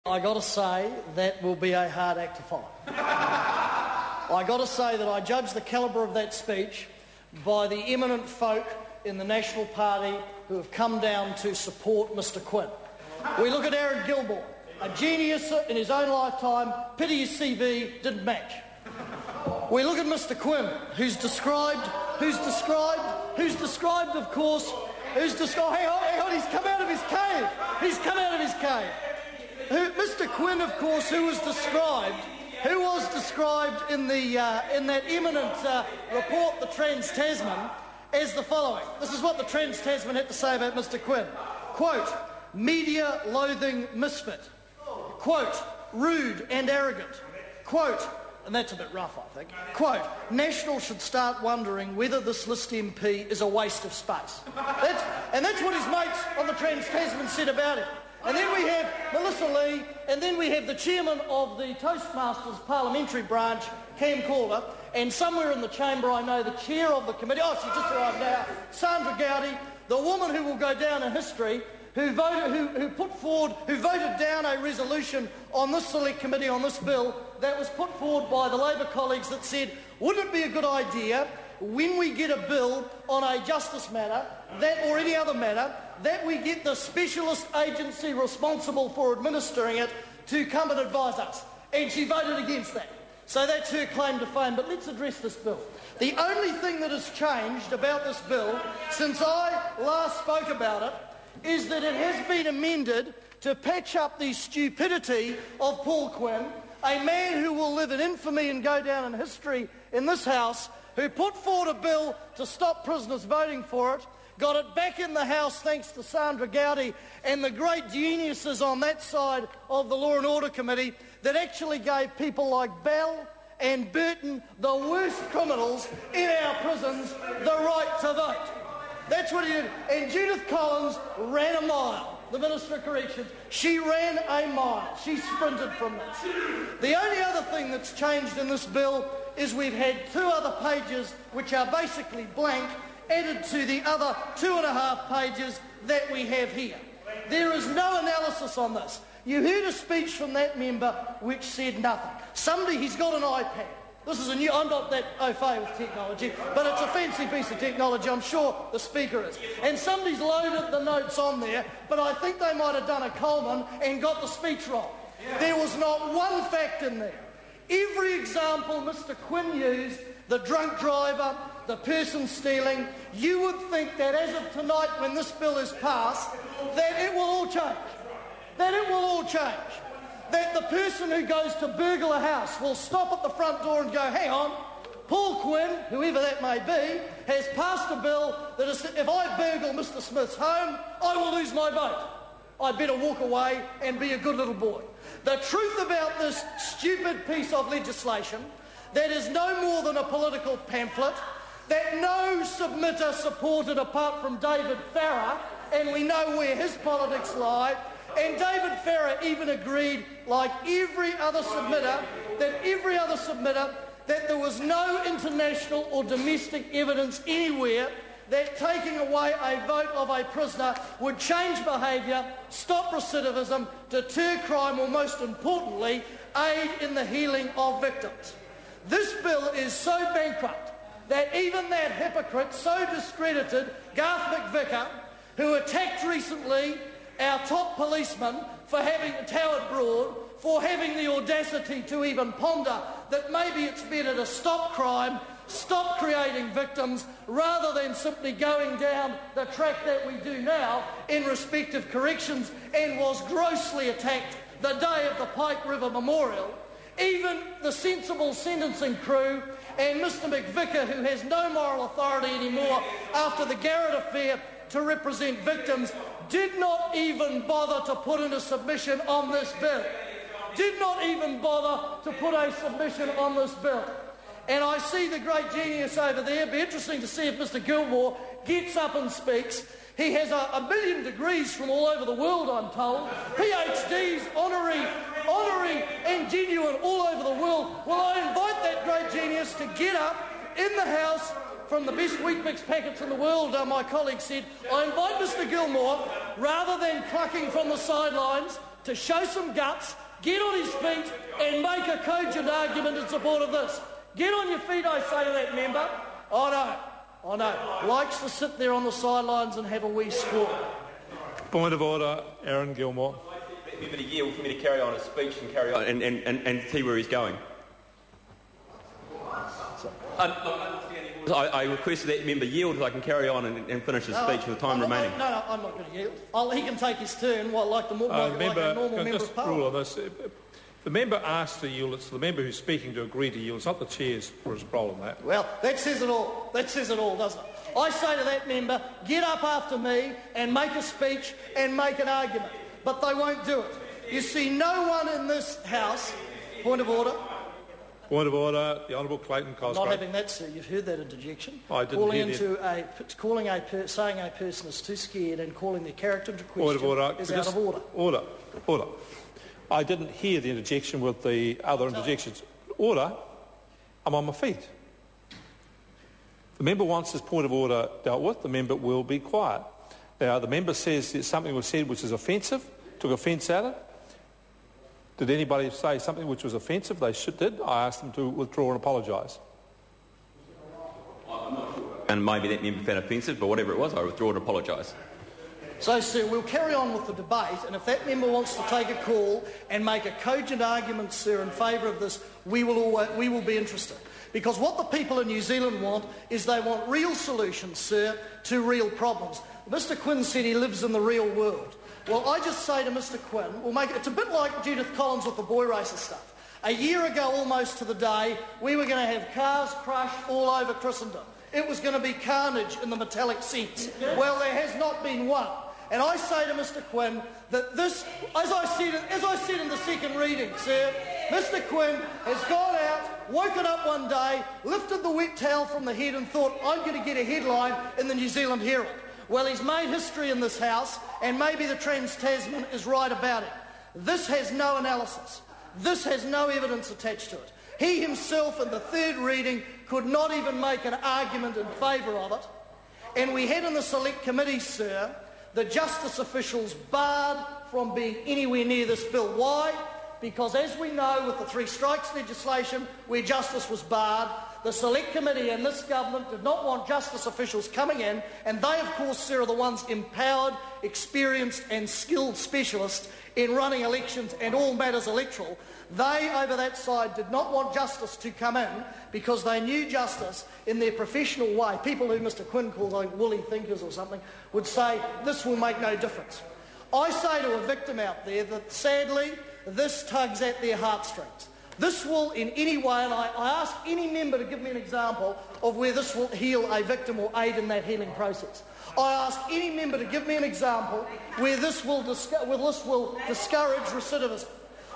I got to say, that will be a hard act to follow. I got to say that I judge the calibre of that speech by the eminent folk in the National Party who have come down to support Mr Quinn. We look at Aaron Gilmore, a genius in his own lifetime, pity his CV didn't match. We look at Mr Quinn, who's described, of course, hang on, he's come out of his cave. He's come out of his cave. Mr Quinn, of course, who was described in that eminent report, the Trans-Tasman, as the following. This is what the Trans-Tasman had to say about Mr Quinn. Quote, media-loathing misfit. Quote, rude and arrogant. Quote, and that's a bit rough, I think. Quote, National should start wondering whether this list MP is a waste of space. That's what his mates on the Trans-Tasman said about him. And then we have Melissa Lee, and then we have the chairman of the Toastmasters parliamentary branch, Cam Calder, and somewhere in the chamber I know the chair of the committee, she just arrived now, Sandra Gowdy, the woman who will go down in history, who voted down a resolution on this select committee on this bill that was put forward by the Labor colleagues that said, wouldn't it be a good idea when we get a bill on a justice matter, or any other matter, that we get the specialist agency responsible for administering it to come and advise us. And she voted against that. So that's her claim to fame. But let's address this bill. The only thing that has changed about this bill since I last spoke about it is that it has been amended to patch up the stupidity of Paul Quinn, a man who will live in infamy and go down in history in this House, who put forward a bill to stop prisoners voting for it, got it back in the House thanks to Sandra Gowdy and the great geniuses on that side of the Law and Order Committee that actually gave people like Bell and Burton, the worst criminals in our prisons, the right to vote. That's what he did. And Judith Collins ran a mile, the Minister of Corrections. She ran a mile. She sprinted from this. The only other thing that's changed in this bill is we've had 2 other pages which are basically blank added to the other 2.5 pages that we have here. There is no analysis on this. You heard a speech from that member which said nothing. He's got an iPad. This is a new, I'm not that au fait with technology, but it's a fancy piece of technology, I'm sure the speaker is. And somebody's loaded the notes on there, but I think they might have done a Coleman and got the speech wrong. There was not one fact in there. Every example Mr Quinn used, the drunk driver, the person stealing, you would think that as of tonight when this bill is passed, that it will all change. That the person who goes to burgle a house will stop at the front door and go, hang on, Paul Quinn, whoever that may be, has passed a bill that is, if I burgle Mr Smith's home, I will lose my vote. I'd better walk away and be a good little boy. The truth about this stupid piece of legislation that is no more than a political pamphlet, that no submitter supported apart from David Farrar, and we know where his politics lie, and David Farrar even agreed, like every other submitter, that there was no international or domestic evidence anywhere that taking away a vote of a prisoner would change behaviour, stop recidivism, deter crime, or most importantly, aid in the healing of victims. This bill is so bankrupt that even that hypocrite, so discredited, Garth McVicker, who attacked recently our top policeman for having Howard Broad, for having the audacity to even ponder that maybe it's better to stop crime, stop creating victims, rather than simply going down the track that we do now in respect of corrections, and was grossly attacked the day of the Pike River Memorial. Even the sensible sentencing crew and Mr McVicker, who has no moral authority anymore after the Garrett affair to represent victims, did not even bother to put in a submission on this bill. And I see the great genius over there. It'd be interesting to see if Mr Gilmore gets up and speaks. He has a million degrees from all over the world, I'm told. PhDs, honorary and genuine all over the world. Well, I invite that great genius to get up in the House from the best wheat mix packets in the world, my colleague said. I invite Mr Gilmore, rather than clucking from the sidelines, to show some guts, get on his feet and make a cogent argument in support of this. Get on your feet, I say to that member. I know. Likes to sit there on the sidelines and have a wee squawk. Point of order, Aaron Gilmore. Let me to yield for me to carry on his speech and carry on and see where he's going. I request that member yield so I can carry on and finish his speech with the time remaining. No, I'm not going to yield. He can take his turn like a normal member of Parliament. Rule on this. The member asked to yield. It's the member who's speaking to agree to yield. It's not the chair's problem, that. Well, that says it all. That says it all, doesn't it? I say to that member, get up after me and make a speech and make an argument. But they won't do it. You see, no one in this House... Point of order. Point of order, the Honourable Clayton Cosgrove. Not having that, sir. You've heard that interjection. I didn't hear that. Saying a person is too scared and calling their character into question Point of order. is out of order. Order. I didn't hear the interjection with the other interjections. Order. I'm on my feet. If the member wants his point of order dealt with, the member will be quiet. Now, the member says that something was said which is offensive, took offence at it. Did anybody say something which was offensive? They did. I asked them to withdraw and apologise. And maybe that member found offensive, but whatever it was, I withdraw and apologise. So, sir, we'll carry on with the debate, and if that member wants to take a call and make a cogent argument, sir, in favour of this, we will be interested. Because what the people in New Zealand want is they want real solutions, sir, to real problems. Mr Quinn said he lives in the real world. Well, I just say to Mr Quinn, it's a bit like Judith Collins with the boy racer stuff. A year ago, almost to the day, we were going to have cars crushed all over Christendom. It was going to be carnage in the metallic sense. Well, there has not been one. And I say to Mr Quinn that this, as I said in the second reading, sir, Mr Quinn has gone out, woken up one day, lifted the wet towel from the head and thought, I'm going to get a headline in the New Zealand Herald. Well, he's made history in this House, and maybe the Trans-Tasman is right about it. This has no analysis. This has no evidence attached to it. He himself in the third reading could not even make an argument in favour of it. And we had in the select committee, sir, the justice officials barred from being anywhere near this bill. Why? Because as we know with the three strikes legislation, where justice was barred, the select committee and this government did not want justice officials coming in, and they, of course, sir, are the ones empowered, experienced and skilled specialists in running elections and all matters electoral. They, over that side, did not want justice to come in because they knew justice in their professional way. People who Mr Quinn calls like woolly thinkers or something would say, this will make no difference. I say to a victim out there that, sadly, this tugs at their heartstrings. This will in any way, and I ask any member to give me an example of where this will heal a victim or aid in that healing process. I ask any member to give me an example where this will discourage recidivism.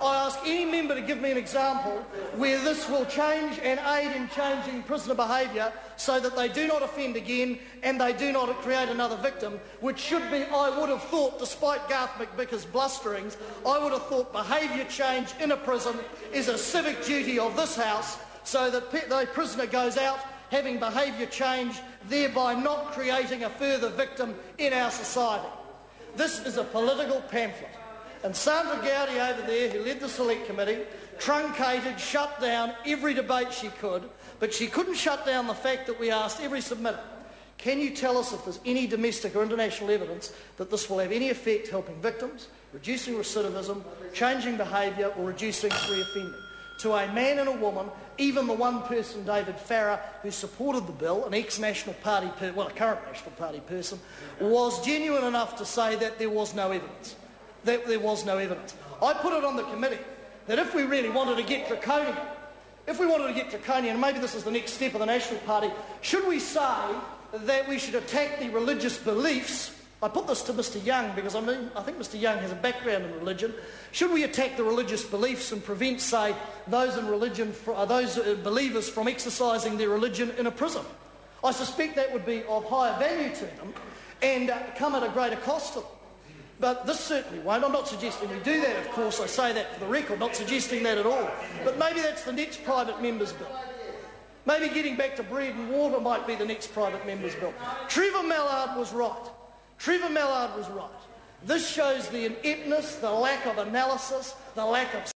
I ask any member to give me an example where this will change and aid in changing prisoner behaviour so that they do not offend again and they do not create another victim, which should be, I would have thought, despite Garth McVicker's blusterings, I would have thought behaviour change in a prison is a civic duty of this House so that the prisoner goes out having behaviour change, thereby not creating a further victim in our society. This is a political pamphlet. And Sandra Gowdy over there, who led the select committee, truncated, shut down every debate she could, but she couldn't shut down the fact that we asked every submitter, can you tell us if there's any domestic or international evidence that this will have any effect helping victims, reducing recidivism, changing behaviour or reducing reoffending? To a man and a woman, even the one person, David Farrer, who supported the bill, an ex-National Party, a current National Party person, was genuine enough to say that there was no evidence. I put it on the committee that if we really wanted to get draconian, and maybe this is the next step of the National Party, should we say that we should attack the religious beliefs? I put this to Mr Young because I think Mr Young has a background in religion. Should we attack the religious beliefs and prevent, say, those in religion, those believers from exercising their religion in a prison? I suspect that would be of higher value to them and come at a greater cost to them. But this certainly won't. I'm not suggesting we do that, of course. I say that for the record, not suggesting that at all. But maybe that's the next private member's bill. Maybe getting back to bread and water might be the next private member's bill. Trevor Mallard was right. This shows the ineptness, the lack of analysis, the lack of